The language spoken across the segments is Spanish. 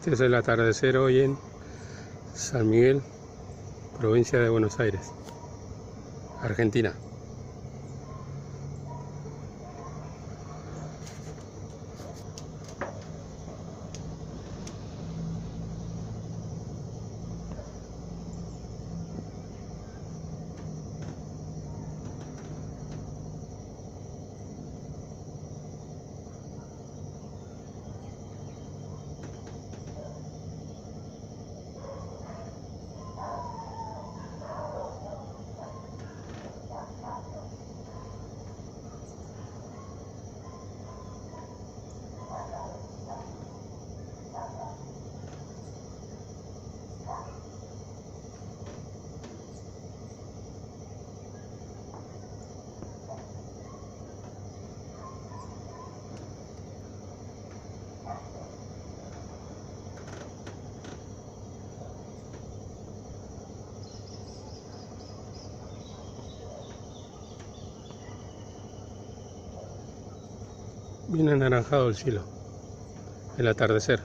Este es el atardecer hoy en San Miguel, provincia de Buenos Aires, Argentina. Bien anaranjado el cielo, el atardecer.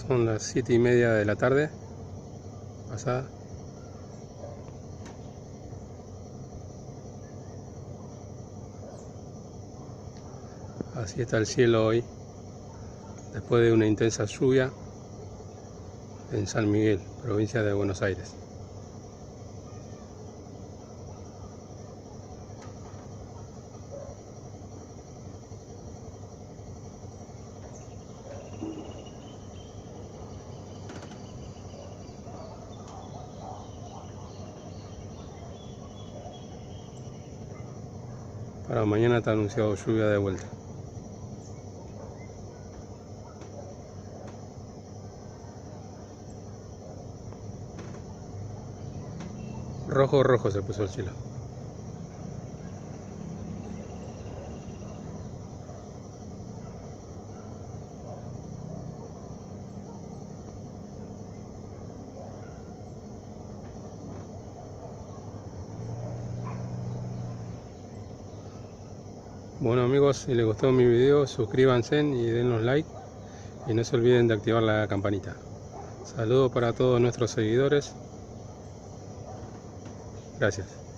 Son las 7:30 de la tarde pasada. Así está el cielo hoy, después de una intensa lluvia en San Miguel, provincia de Buenos Aires. Para mañana está anunciado lluvia de vuelta. Rojo, rojo se puso el cielo. Bueno amigos, si les gustó mi video, suscríbanse y denle like y no se olviden de activar la campanita. Saludos para todos nuestros seguidores. Gracias.